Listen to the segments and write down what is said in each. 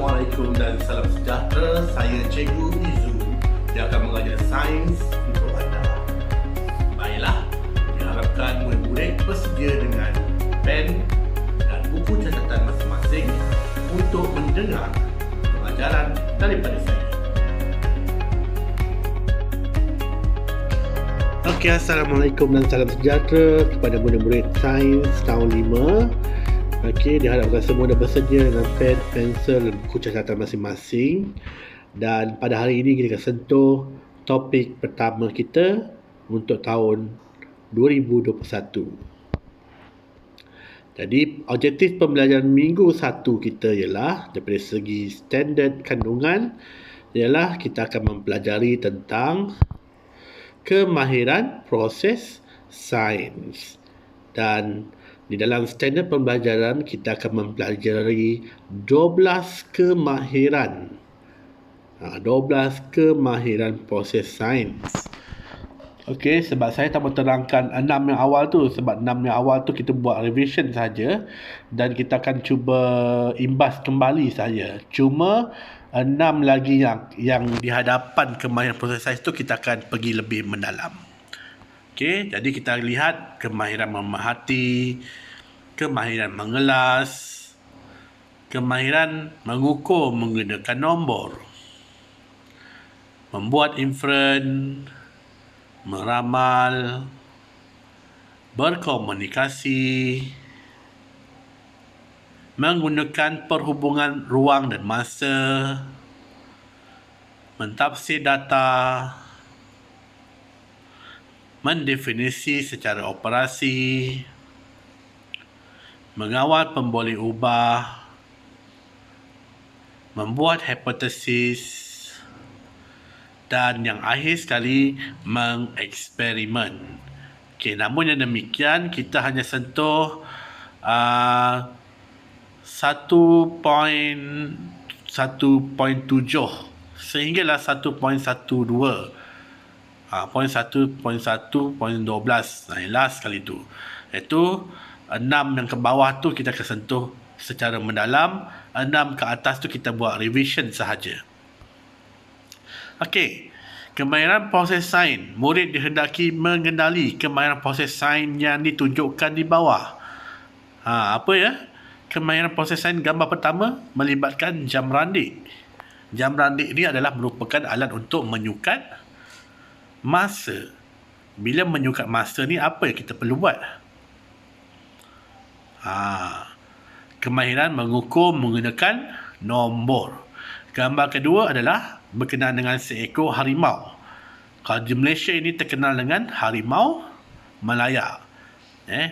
Assalamualaikum dan salam sejahtera. Saya Cikgu Izu yang akan mengajar sains untuk anda. Baiklah, diharapkan murid-murid bersedia dengan pen dan buku catatan masing-masing untuk mendengar pengajaran daripada saya. Okey, Assalamualaikum dan salam sejahtera kepada murid-murid sains tahun 5. Okey, diharapkan semua dah bersedia dengan pen, pensel dan buku catatan masing-masing. Dan pada hari ini kita akan sentuh topik pertama kita untuk tahun 2021. Jadi, objektif pembelajaran minggu 1 kita ialah daripada segi standard kandungan ialah kita akan mempelajari tentang kemahiran proses sains. Dan di dalam standard pembelajaran kita akan mempelajari 12 kemahiran. 12 kemahiran proses sains. Okey, sebab saya tak mau terangkan 6 yang awal tu, sebab 6 yang awal tu kita buat revision saja dan kita akan cuba imbas kembali saja. Cuma 6 lagi yang di hadapan kemahiran proses sains tu kita akan pergi lebih mendalam. Okey, jadi kita lihat kemahiran memerhati, kemahiran mengelas, kemahiran mengukur menggunakan nombor, membuat inferen, meramal, berkomunikasi, menggunakan perhubungan ruang dan masa, mentafsir data, mendefinisi secara operasi, mengawal pemboleh ubah, membuat hipotesis, dan yang akhir sekali mengeksperimen. Okey, namun yang demikian kita hanya sentuh 1.7 sehinggalah 1.12. Poin 1, poin 1, poin 12. Yang last sekali tu. Iaitu 6 yang ke bawah tu kita akan sentuh secara mendalam. 6 ke atas tu kita buat revision sahaja. Okey. Kemahiran proses sains. Murid dihendaki mengenali kemahiran proses sains yang ditunjukkan di bawah. Apa ya? Kemahiran proses sains gambar pertama melibatkan jam randik. Jam randik ini adalah merupakan alat untuk menyukat masa. Bila menyukat masa ni apa yang kita perlu buat? Kemahiran mengukur menggunakan nombor. Gambar kedua adalah berkenaan dengan seekor harimau. Kalau di Malaysia ini terkenal dengan harimau Malaya.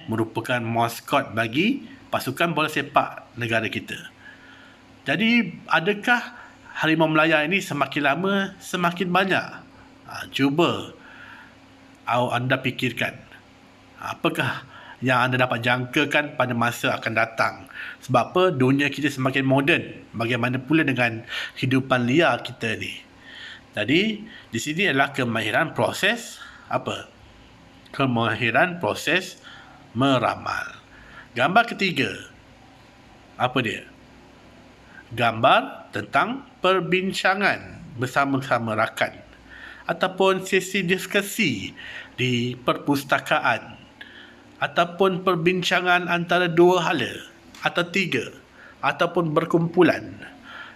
Merupakan maskot bagi pasukan bola sepak negara kita. Jadi adakah harimau Malaya ini semakin lama semakin banyak? Cuba anda fikirkan, apakah yang anda dapat jangkakan pada masa akan datang. Sebab apa? Dunia kita semakin moden. Bagaimana pula dengan hidupan liar kita ni? Jadi di sini adalah kemahiran proses apa? Kemahiran proses meramal. Gambar ketiga, apa dia? Gambar tentang perbincangan bersama-sama rakan ataupun sesi diskusi di perpustakaan ataupun perbincangan antara dua hala atau tiga ataupun berkumpulan.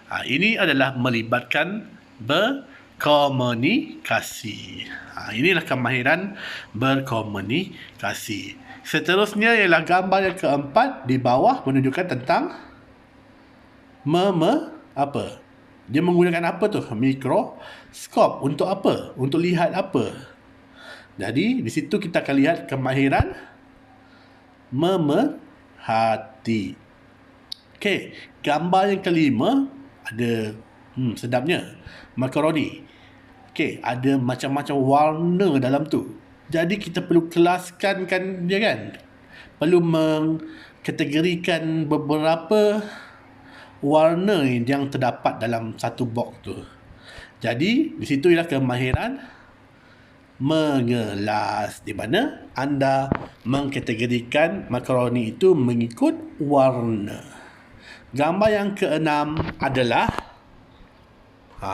Ini adalah melibatkan berkomunikasi. Inilah kemahiran berkomunikasi. Seterusnya ialah gambar yang keempat di bawah menunjukkan tentang apa? Dia menggunakan apa tu? Mikroskop. Untuk apa? Untuk lihat apa? Jadi, di situ kita akan lihat kemahiran memerhati. Okey, gambar yang kelima ada sedapnya makaroni. Okey, ada macam-macam warna dalam tu. Jadi kita perlu kelaskan dia kan. Perlu mengkategorikan beberapa warna yang terdapat dalam satu box tu. Jadi di situ ialah kemahiran mengelas, di mana anda mengkategorikan makaroni itu mengikut warna. Gambar yang keenam adalah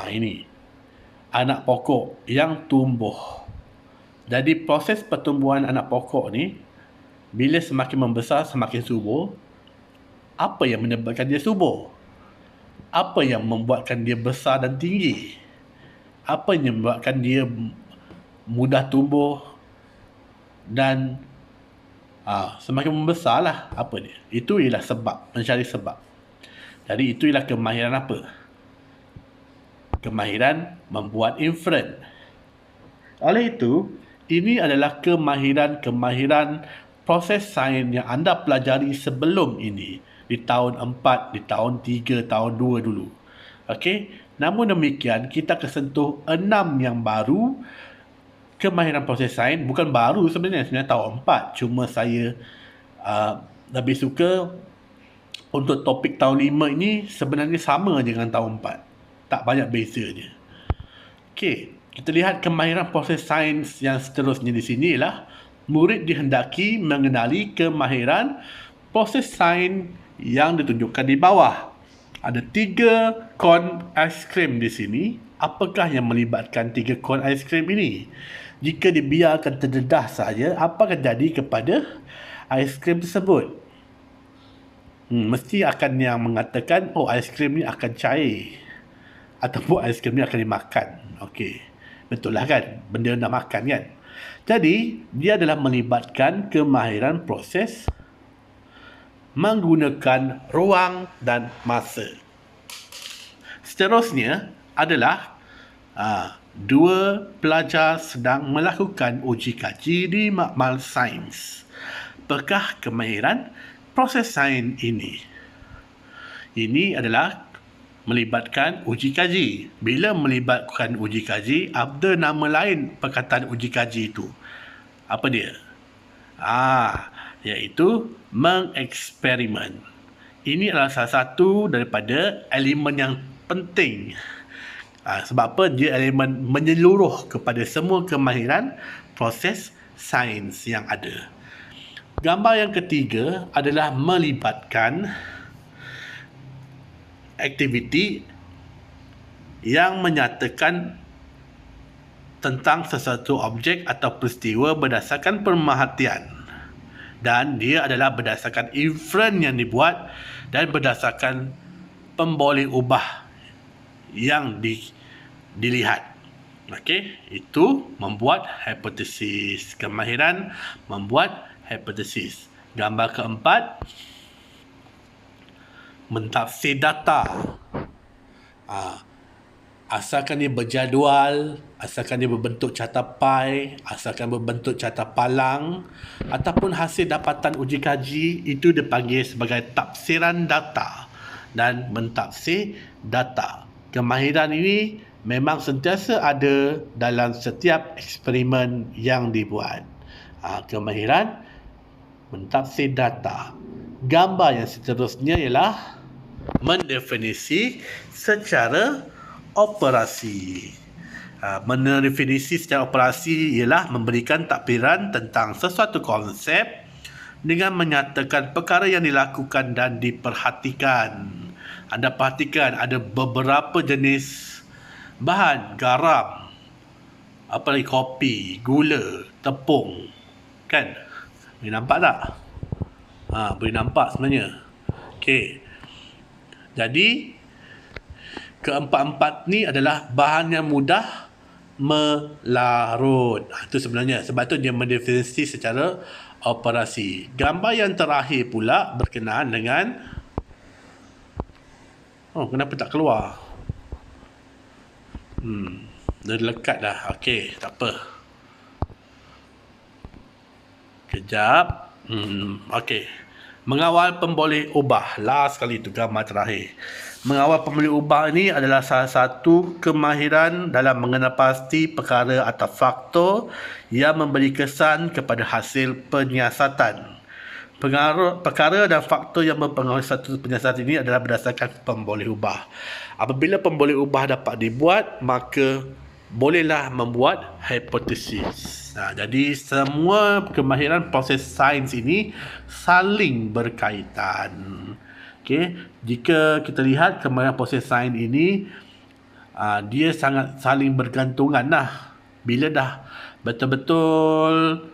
ini anak pokok yang tumbuh. Jadi proses pertumbuhan anak pokok ni, bila semakin membesar semakin subur. Apa yang menyebabkan dia subur? Apa yang membuatkan dia besar dan tinggi? Apa yang membuatkan dia mudah tumbuh dan semakin membesar lah? Apa dia? Itu ialah sebab, mencari sebab. Jadi itu ialah kemahiran apa? Kemahiran membuat inferen. Oleh itu, ini adalah kemahiran proses sains yang anda pelajari sebelum ini. Di tahun 4, di tahun 3, tahun 2 dulu. Okey. Namun demikian, kita kesentuh 6 yang baru. Kemahiran proses sains bukan baru sebenarnya tahun 4. Cuma saya lebih suka untuk topik tahun 5 ini sebenarnya sama dengan tahun 4. Tak banyak bezanya. Okey, kita lihat kemahiran proses sains yang seterusnya di sini ialah murid dihendaki mengenali kemahiran proses sains yang ditunjukkan di bawah. Ada 3 kon aiskrim di sini. Apakah yang melibatkan 3 kon aiskrim ini? Jika dibiarkan terdedah saja, apa akan jadi kepada aiskrim tersebut? Mesti akan yang mengatakan, aiskrim ni akan cair. Ataupun aiskrim ni akan dimakan. Okey. Betul lah kan? Benda nak makan kan? Jadi, dia adalah melibatkan kemahiran proses menggunakan ruang dan masa. Seterusnya adalah 2 pelajar sedang melakukan uji kaji di makmal sains. Apakah kemahiran proses sains ini? Ini adalah melibatkan uji kaji. Bila melibatkan uji kaji, ada nama lain perkataan uji kaji itu. Apa dia? Iaitu mengeksperimen. Ini adalah salah satu daripada elemen yang penting. Sebab apa? Dia elemen menyeluruh kepada semua kemahiran proses sains yang ada. Gambar yang ketiga adalah melibatkan aktiviti yang menyatakan tentang sesuatu objek atau peristiwa berdasarkan pemerhatian. Dan dia adalah berdasarkan inferen yang dibuat dan berdasarkan pemboleh ubah yang dilihat. Okey, itu membuat hipotesis. Kemahiran membuat hipotesis. Gambar keempat, mentafsir data. Asalkan dia berjadual, asalkan dia berbentuk carta pie, asalkan berbentuk carta palang ataupun hasil dapatan uji kaji, itu dipanggil sebagai tafsiran data dan mentafsir data. Kemahiran ini memang sentiasa ada dalam setiap eksperimen yang dibuat. Kemahiran mentafsir data. Gambar yang seterusnya ialah mendefinisi secara operasi. Mendefinisi secara operasi ialah memberikan takbiran tentang sesuatu konsep dengan menyatakan perkara yang dilakukan dan diperhatikan. Anda perhatikan ada beberapa jenis bahan, garam, kopi, gula, tepung. Kan? Boleh nampak tak? Boleh nampak sebenarnya. Okey. Jadi keempat-empat ni adalah bahan yang mudah melarut. Itu sebenarnya. Sebab tu dia mendefinisi secara operasi. Gambar yang terakhir pula berkenaan dengan kenapa tak keluar? Dah lekat dah. Okey, tak apa. Kejap. Okey. Mengawal pemboleh ubah. Last kali itu gambar terakhir. Mengawal pemboleh ubah ini adalah salah satu kemahiran dalam mengenal pasti perkara atau faktor yang memberi kesan kepada hasil penyiasatan. Perkara dan faktor yang mempengaruhi satu penyiasatan ini adalah berdasarkan pemboleh ubah. Apabila pemboleh ubah dapat dibuat, maka bolehlah membuat hipotesis. Jadi semua kemahiran proses sains ini saling berkaitan. Okey, jika kita lihat kemahiran proses sains ini, dia sangat saling bergantungan lah. Bila dah betul-betul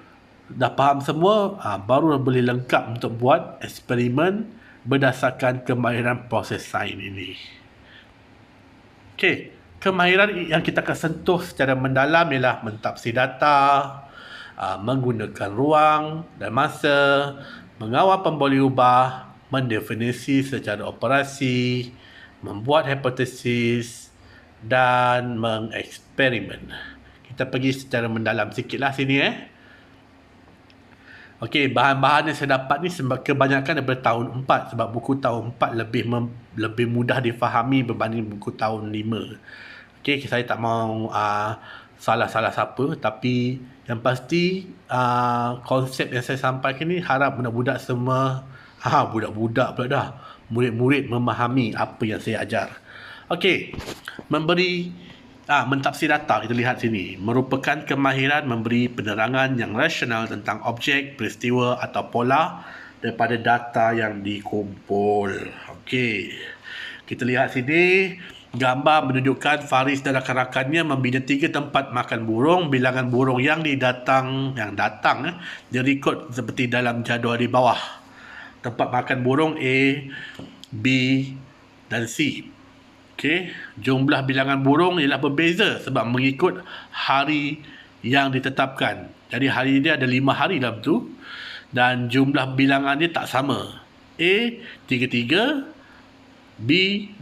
dah faham semua, baru boleh lengkap untuk buat eksperimen berdasarkan kemahiran proses sains ini. Okey, kemahiran yang kita akan sentuh secara mendalam ialah mentafsir data, menggunakan ruang dan masa, mengawal pemboleh-ubah, mendefinisi secara operasi, membuat hipotesis dan mengeksperimen. Kita pergi secara mendalam sikitlah sini Okey, bahan-bahan yang saya dapat ni kebanyakan daripada tahun 4 sebab buku tahun 4 lebih mudah difahami berbanding buku tahun 5. Okey, saya tak mau salah-salah siapa, tapi yang pasti konsep yang saya sampaikan ni harap budak-budak semua, budak-budak pula dah, murid-murid memahami apa yang saya ajar. Okey, mentafsir data, kita lihat sini, merupakan kemahiran memberi penerangan yang rasional tentang objek, peristiwa atau pola daripada data yang dikumpul. Okey, kita lihat sini, gambar menunjukkan Faris dan rakan-rakannya membina 3 tempat makan burung. Bilangan burung yang datang direkod seperti dalam jadual di bawah. Tempat makan burung A, B dan C. Okey, jumlah bilangan burung ialah berbeza sebab mengikut hari yang ditetapkan. Jadi hari dia ada 5 hari dalam tu dan jumlah bilangan dia tak sama. A 33, B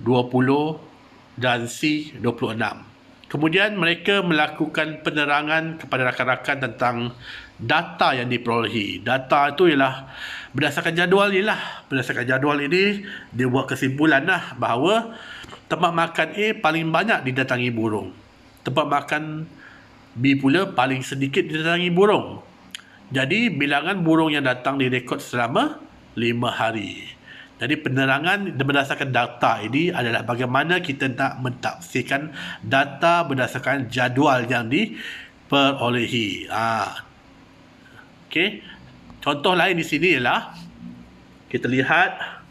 20 dan C 26. Kemudian mereka melakukan penerangan kepada rakan-rakan tentang data yang diperolehi. Data itu ialah berdasarkan jadual Berdasarkan jadual ini dia buat kesimpulan bahawa tempat makan A paling banyak didatangi burung. Tempat makan B pula paling sedikit didatangi burung. Jadi bilangan burung yang datang direkod selama 5 hari. Jadi penerangan berdasarkan data ini adalah bagaimana kita nak mentafsirkan data berdasarkan jadual yang diperolehi. Okey. Contoh lain di sini ialah kita lihat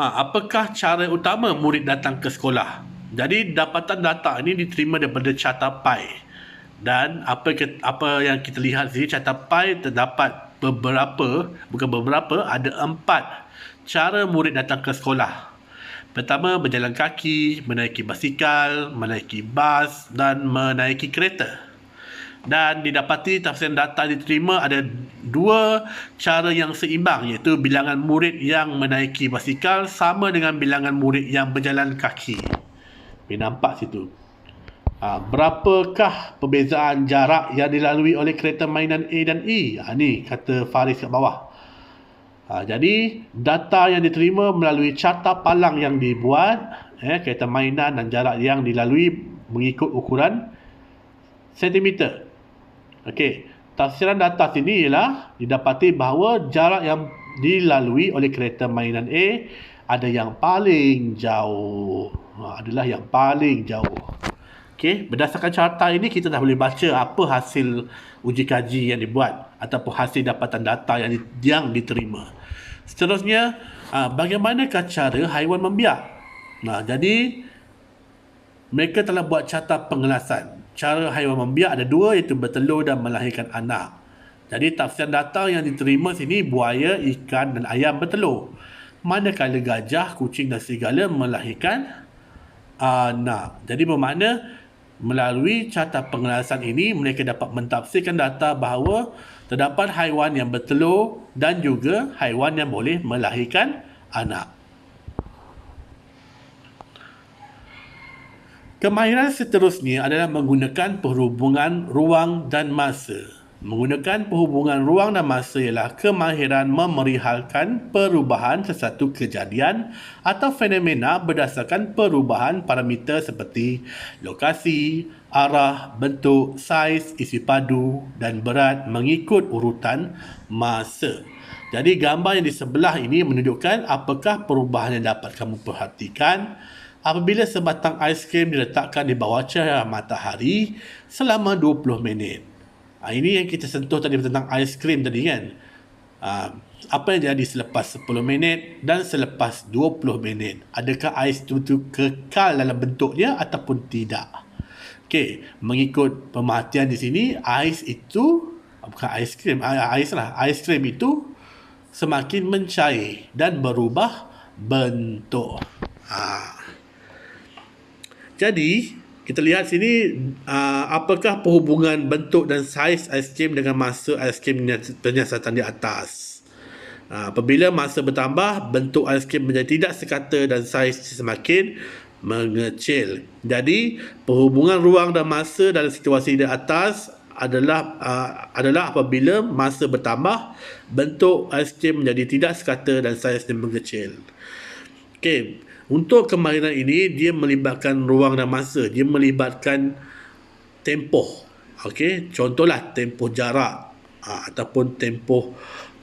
apakah cara utama murid datang ke sekolah. Jadi dapatan data ini diterima daripada carta pi. Dan apa yang kita lihat sini, carta pi terdapat ada 4 cara murid datang ke sekolah. Pertama, berjalan kaki, menaiki basikal, menaiki bas dan menaiki kereta. Dan didapati tafsiran data diterima ada 2 cara yang seimbang, iaitu bilangan murid yang menaiki basikal sama dengan bilangan murid yang berjalan kaki. Nampak situ. Berapakah perbezaan jarak yang dilalui oleh kereta mainan A dan E? Ni kata Faris kat bawah. Jadi data yang diterima melalui carta palang yang dibuat, kereta mainan dan jarak yang dilalui mengikut ukuran sentimeter. Okey, tafsiran data sini ialah didapati bahawa jarak yang dilalui oleh kereta mainan A ada yang paling jauh. Adalah yang paling jauh. Okey, berdasarkan carta ini kita dah boleh baca apa hasil uji kaji yang dibuat ataupun hasil dapatan data yang diterima. Seterusnya, bagaimanakah cara haiwan membiak? Jadi mereka telah buat carta pengelasan. Cara haiwan membiak ada 2, iaitu bertelur dan melahirkan anak. Jadi tafsiran data yang diterima sini, buaya, ikan dan ayam bertelur. Manakala gajah, kucing dan serigala melahirkan anak. Jadi bermakna melalui carta pengelasan ini mereka dapat mentafsirkan data bahawa terdapat haiwan yang bertelur dan juga haiwan yang boleh melahirkan anak. Kemahiran seterusnya adalah menggunakan perhubungan ruang dan masa. Menggunakan perhubungan ruang dan masa ialah kemahiran memerihalkan perubahan sesuatu kejadian atau fenomena berdasarkan perubahan parameter seperti lokasi, arah, bentuk, saiz, isi padu dan berat mengikut urutan masa. Jadi gambar yang di sebelah ini menunjukkan apakah perubahan yang dapat kamu perhatikan apabila sebatang aiskrim diletakkan di bawah cahaya matahari selama 20 minit. Ini yang kita sentuh tadi tentang aiskrim tadi kan. Apa yang jadi selepas 10 minit dan selepas 20 minit? Adakah ais itu kekal dalam bentuknya ataupun tidak? Okey, mengikut pemerhatian di sini, ais itu bukan aiskrim, aiskrim itu semakin mencair dan berubah bentuk. Jadi, kita lihat sini apakah perhubungan bentuk dan saiz aiskrim dengan masa aiskrim penyiasatan di atas. Apabila masa bertambah, bentuk aiskrim menjadi tidak sekata dan saiz semakin mengecil. Jadi, perhubungan ruang dan masa dalam situasi di atas adalah apabila masa bertambah, bentuk aiskrim menjadi tidak sekata dan saiznya mengecil. Okey, untuk kemahiran ini dia melibatkan ruang dan masa, dia melibatkan tempoh. Okey, contohlah tempoh jarak ataupun tempoh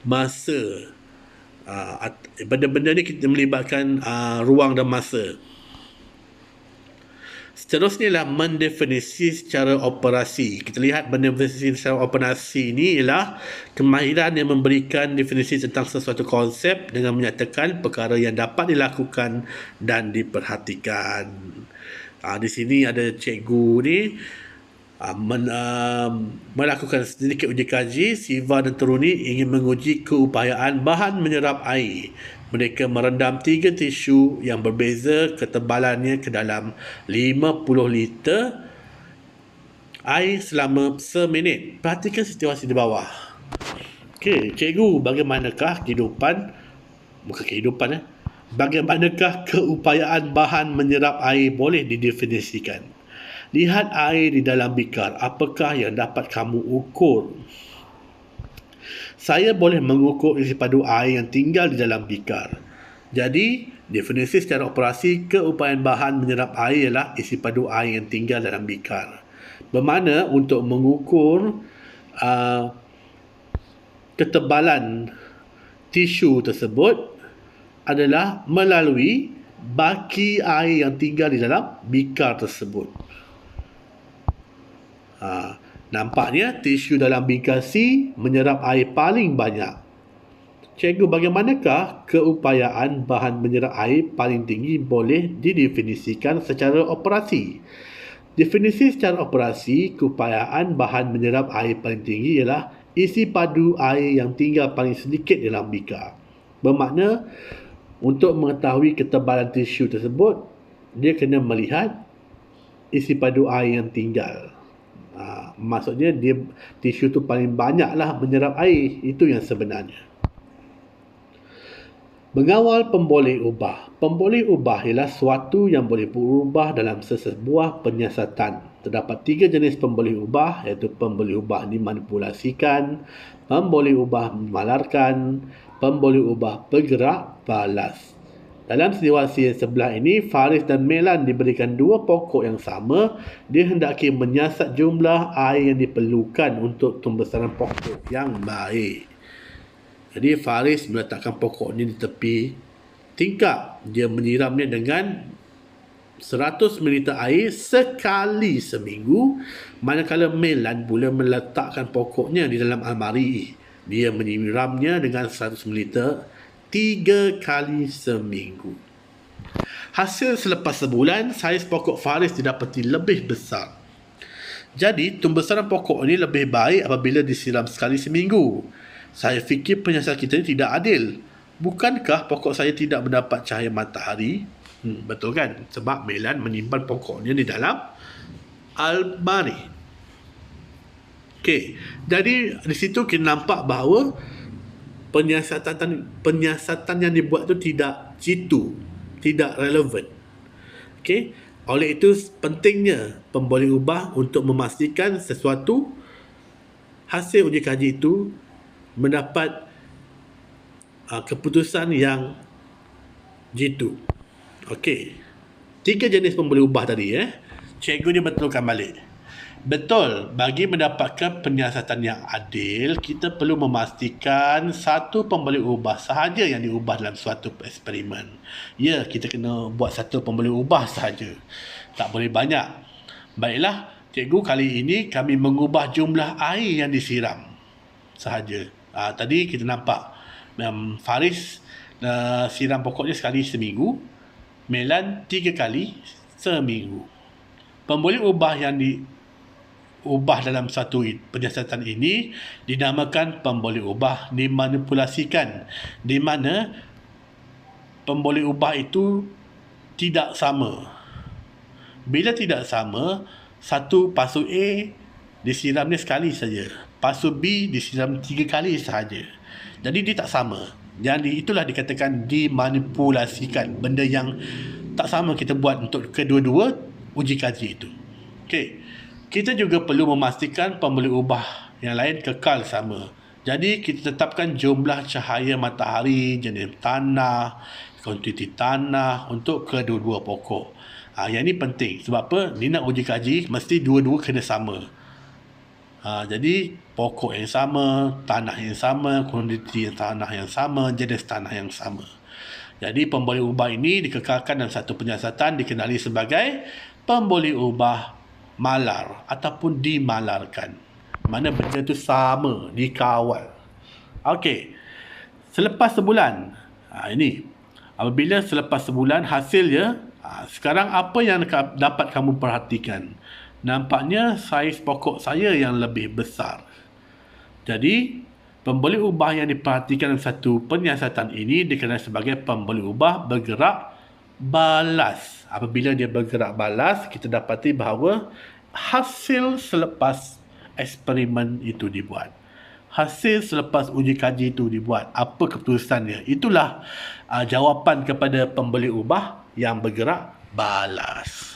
masa. Benda-benda ni kita melibatkan ruang dan masa. Seterusnya ialah mendefinisi secara operasi. Kita lihat mendefinisi secara operasi ini ialah kemahiran yang memberikan definisi tentang sesuatu konsep dengan menyatakan perkara yang dapat dilakukan dan diperhatikan. Di sini ada cikgu ni melakukan sedikit uji kaji. Siva dan Teruni ingin menguji keupayaan bahan menyerap air. Mereka merendam 3 tisu yang berbeza ketebalannya ke dalam 50 liter air selama seminit. Perhatikan situasi di bawah. Okey, cikgu, bagaimanakah bagaimanakah keupayaan bahan menyerap air boleh didefinisikan? Lihat air di dalam bikar. Apakah yang dapat kamu ukur? Saya boleh mengukur isi padu air yang tinggal di dalam bikar. Jadi, definisi secara operasi keupayaan bahan menyerap air ialah isi padu air yang tinggal dalam bikar. Bermakna untuk mengukur ketebalan tisu tersebut adalah melalui baki air yang tinggal di dalam bikar tersebut. Nampaknya tisu dalam bikar C menyerap air paling banyak. Cikgu, bagaimanakah keupayaan bahan menyerap air paling tinggi boleh didefinisikan secara operasi? Definisi secara operasi keupayaan bahan menyerap air paling tinggi ialah isi padu air yang tinggal paling sedikit dalam bikar. Bermakna untuk mengetahui ketebalan tisu tersebut, dia kena melihat isi padu air yang tinggal. Maksudnya tisu tu paling banyaklah menyerap air. Itu yang sebenarnya. Mengawal pemboleh ubah. Pemboleh ubah ialah suatu yang boleh berubah dalam sesebuah penyiasatan. Terdapat 3 jenis pemboleh ubah, iaitu pemboleh ubah dimanipulasikan, pemboleh ubah memalarkan, pemboleh ubah bergerak balas. Dalam situasi yang sebelah ini, Faris dan Melan diberikan 2 pokok yang sama. Dia hendaki menyiasat jumlah air yang diperlukan untuk pembesaran pokok yang baik. Jadi Faris meletakkan pokok ini di tepi tingkap. Dia menyiramnya dengan 100 ml air sekali seminggu. Manakala Melan pula meletakkan pokoknya di dalam almari. Dia menyiramnya dengan 100 ml 3 kali seminggu. Hasil selepas sebulan, saiz pokok Faris didapati lebih besar. Jadi, pembesaran pokok ini lebih baik apabila disiram sekali seminggu. Saya fikir penyiasat kita ini tidak adil. Bukankah pokok saya tidak mendapat cahaya matahari? Betul kan? Sebab Melan menyimpan pokoknya di dalam almari. Okey, jadi di situ kita nampak bahawa penyiasatan yang dibuat itu tidak jitu, tidak relevan. Okey, oleh itu pentingnya pemboleh ubah untuk memastikan sesuatu hasil uji kaji itu mendapat keputusan yang jitu. Okey, 3 jenis pemboleh ubah tadi cikgu ni betulkan balik. Betul, bagi mendapatkan penyiasatan yang adil, kita perlu memastikan satu pemboleh ubah sahaja yang diubah dalam suatu eksperimen. Ya, kita kena buat satu pemboleh ubah sahaja. Tak boleh banyak. Baiklah, cikgu, kali ini kami mengubah jumlah air yang disiram sahaja. Tadi kita nampak Faris siram pokoknya sekali seminggu, Melan 3 kali seminggu. Pemboleh ubah yang diubah dalam satu penyiasatan ini dinamakan pemboleh ubah dimanipulasikan, di mana pemboleh ubah itu tidak sama. Bila tidak sama, satu pasu A disiramnya sekali saja, pasu B disiram 3 kali sahaja. Jadi dia tak sama. Jadi itulah dikatakan dimanipulasikan. Benda yang tak sama kita buat untuk kedua-dua uji kaji itu. Okey. Kita juga perlu memastikan pemboleh ubah yang lain kekal sama. Jadi kita tetapkan jumlah cahaya matahari, jenis tanah, kuantiti tanah untuk kedua-dua pokok. Yang ini penting. Sebab apa? Ni nak uji kaji, mesti dua-dua kena sama. Jadi pokok yang sama, tanah yang sama, kuantiti tanah yang sama, jenis tanah yang sama. Jadi pemboleh ubah ini dikekalkan dalam satu penyiasatan dikenali sebagai pemboleh ubah malar ataupun dimalarkan. Mana benda tu sama, dikawal. Okey. Selepas sebulan, ini apabila selepas sebulan hasilnya, sekarang apa yang dapat kamu perhatikan? Nampaknya saiz pokok saya yang lebih besar. Jadi pemboleh ubah yang diperhatikan dalam satu penyiasatan ini dikenali sebagai pemboleh ubah bergerak balas. Apabila dia bergerak balas, kita dapati bahawa hasil selepas eksperimen itu dibuat, hasil selepas uji kaji itu dibuat, apa keputusannya, itulah jawapan kepada pemboleh ubah yang bergerak balas.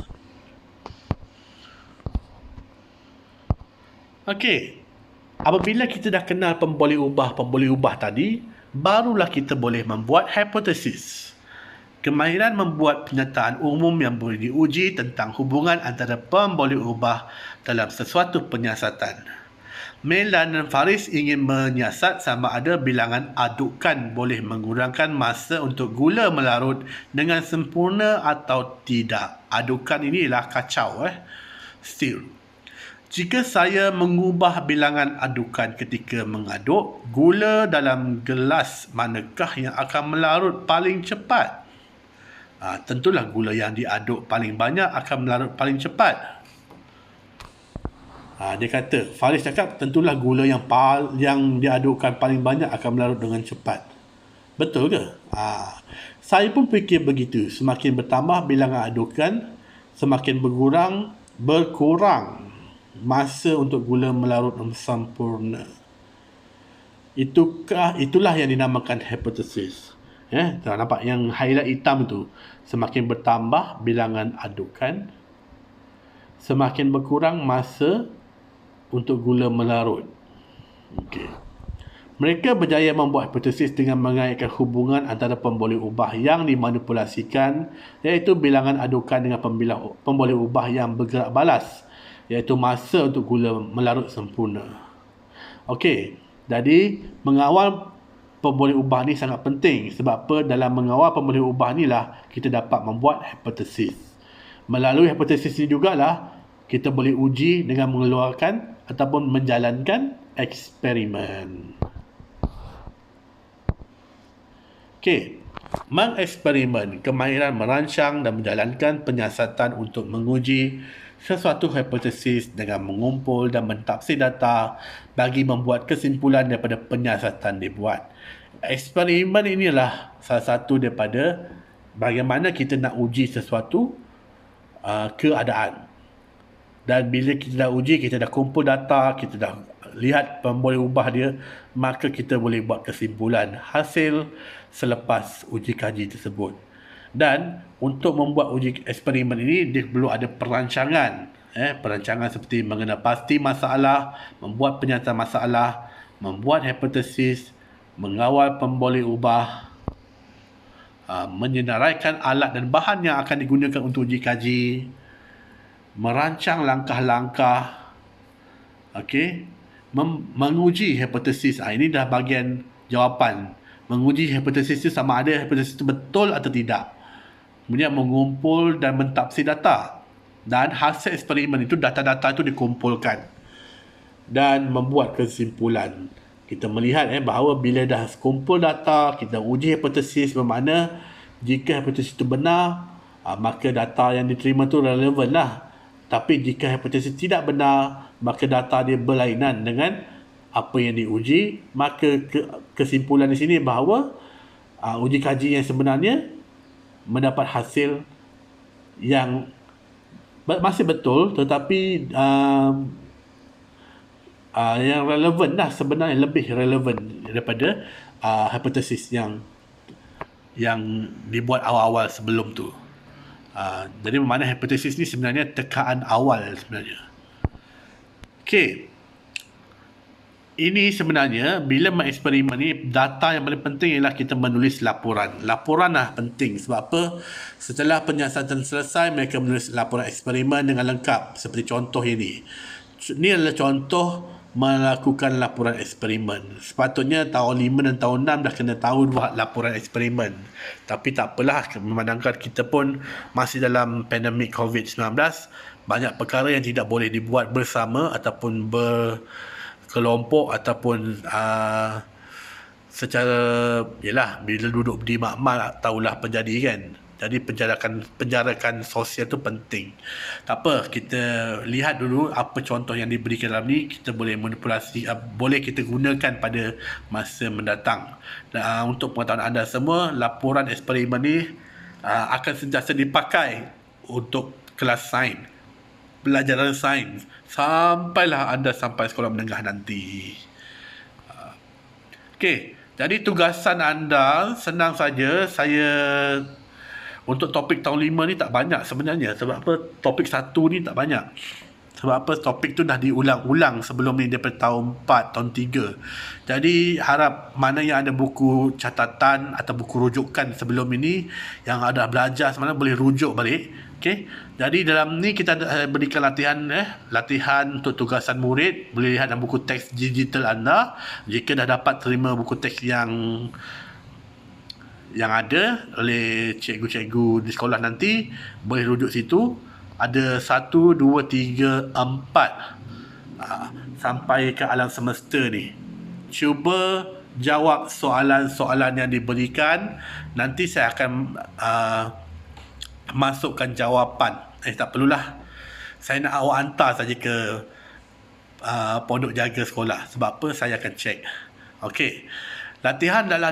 Okey, apabila kita dah kenal pemboleh ubah tadi, barulah kita boleh membuat hipotesis. Kemahiran membuat pernyataan umum yang boleh diuji tentang hubungan antara pemboleh ubah dalam sesuatu penyiasatan. Melan dan Faris ingin menyiasat sama ada bilangan adukan boleh mengurangkan masa untuk gula melarut dengan sempurna atau tidak. Adukan ini ialah kacau, stir. Jika saya mengubah bilangan adukan ketika mengaduk, gula dalam gelas manakah yang akan melarut paling cepat? Tentulah gula yang diaduk paling banyak akan melarut paling cepat. Dia kata, Faris cakap tentulah gula yang diadukkan paling banyak akan melarut dengan cepat. Betul ke? Saya pun fikir begitu. Semakin bertambah bilangan adukan, semakin berkurang masa untuk gula melarut sempurna. Itulah yang dinamakan hipotesis. Tak nampak yang highlight hitam tu. Semakin bertambah bilangan adukan, semakin berkurang masa untuk gula melarut. Okey. Mereka berjaya membuat hipotesis dengan mengaitkan hubungan antara pemboleh ubah yang dimanipulasikan, iaitu bilangan adukan dengan pemboleh ubah yang bergerak balas, iaitu masa untuk gula melarut sempurna. Okey, jadi mengawal pemboleh ubah ni sangat penting. Sebab apa? Dalam mengawal pemboleh ubah ni lah kita dapat membuat hipotesis. Melalui hipotesis ni jugalah kita boleh uji dengan mengeluarkan ataupun menjalankan eksperimen. Okey, mengeksperimen, kemahiran merancang dan menjalankan penyiasatan untuk menguji sesuatu hipotesis dengan mengumpul dan mentafsir data bagi membuat kesimpulan daripada penyiasatan dibuat. Eksperimen inilah salah satu daripada bagaimana kita nak uji sesuatu keadaan. Dan bila kita dah uji, kita dah kumpul data, kita dah lihat pemboleh ubah dia, maka kita boleh buat kesimpulan hasil selepas uji kaji tersebut. Dan untuk membuat uji eksperimen ini, dia perlu ada perancangan. Perancangan seperti mengenal pasti masalah, membuat penyataan masalah, membuat hipotesis, mengawal pemboleh ubah, menyenaraikan alat dan bahan yang akan digunakan untuk uji kaji, merancang langkah-langkah, menguji hipotesis. Ini dah bahagian jawapan. Menguji hipotesis itu sama ada hipotesis itu betul atau tidak. Kemudian mengumpul dan mentafsir data. Dan hasil eksperimen itu, data-data itu dikumpulkan dan membuat kesimpulan. kita melihat bahawa bila dah kumpul data, kita uji hipotesis, bermakna jika hipotesis itu benar, maka data yang diterima tu relevan lah. Tapi jika hipotesis tidak benar, maka data dia berlainan dengan apa yang diuji. Maka kesimpulan di sini bahawa uji kaji yang sebenarnya mendapat hasil yang masih betul, tetapi yang relevan lah, sebenarnya lebih relevan daripada hipotesis yang dibuat awal-awal sebelum tu. Jadi bermakna hipotesis ni sebenarnya tekaan awal sebenarnya. Okey. Ini sebenarnya bila mengeksperimen ni, data yang paling penting ialah kita menulis laporan. Laporan lah penting. Sebab apa? Setelah penyiasatan selesai, mereka menulis laporan eksperimen dengan lengkap. Seperti contoh ini. Ini adalah contoh melakukan laporan eksperimen. Sepatutnya tahun 5 dan tahun 6 dah kena tahu buat laporan eksperimen. Tapi tak apalah, memandangkan kita pun masih dalam pandemik COVID-19, banyak perkara yang tidak boleh dibuat bersama ataupun berkelompok ataupun secara, yelah, bila duduk di makmal tahulah penjadi kan. Jadi penjarakan sosial tu penting. Tak apa, kita lihat dulu apa contoh yang diberikan dalam ni, kita boleh manipulasi, boleh kita gunakan pada masa mendatang. Dan untuk pengetahuan anda semua, laporan eksperimen ni akan sentiasa dipakai untuk kelas sains, pelajaran sains, sampailah anda sampai sekolah menengah nanti. Okey, jadi tugasan anda senang saja. Saya untuk topik tahun 5 ni tak banyak sebenarnya. Sebab apa? Topik 1 ni tak banyak. Sebab apa? Topik tu dah diulang-ulang sebelum ni daripada tahun 4, tahun 3. Jadi harap mana yang ada buku catatan atau buku rujukan sebelum ini, yang ada belajar sebenarnya boleh rujuk balik. Okey. Jadi dalam ni kita berikan latihan untuk tugasan murid. Boleh lihat dalam buku teks digital anda. Jika dah dapat terima buku teks yang ada oleh cikgu-cikgu di sekolah nanti, boleh rujuk situ. Ada 1, 2, 3, 4 sampai ke alam semesta ni. Cuba jawab soalan-soalan yang diberikan. Nanti saya akan masukkan jawapan. Tak perlulah, saya nak awak hantar saja ke pondok jaga sekolah. Sebab apa? Saya akan cek. Okey. Latihan adalah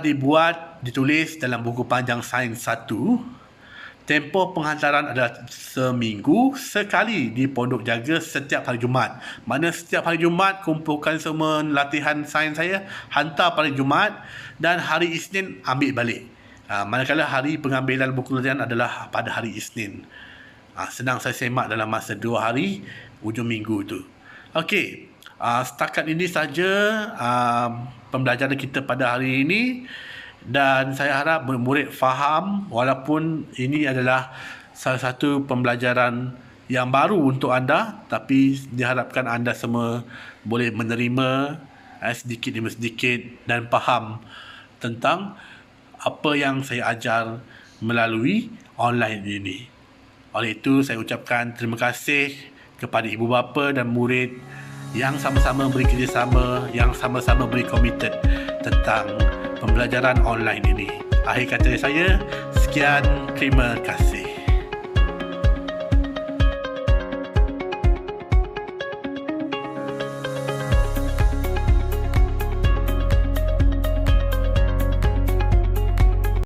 ditulis dalam buku panjang sains 1. Tempoh penghantaran adalah seminggu sekali di pondok jaga setiap hari Jumaat. Mana setiap hari Jumaat kumpulkan semua latihan sains saya, hantar pada Jumaat, dan hari Isnin ambil balik. Manakala hari pengambilan buku latihan adalah pada hari Isnin. Senang saya semak dalam masa 2 hari hujung minggu tu. Okey. Setakat ini saja pembelajaran kita pada hari ini, dan saya harap murid faham, walaupun ini adalah salah satu pembelajaran yang baru untuk anda, tapi diharapkan anda semua boleh menerima sedikit demi sedikit dan faham tentang apa yang saya ajar melalui online ini. Oleh itu saya ucapkan terima kasih kepada ibu bapa dan murid yang sama-sama beri kerjasama, yang sama-sama beri komited tentang pembelajaran online ini. Akhir kata saya, sekian, terima kasih.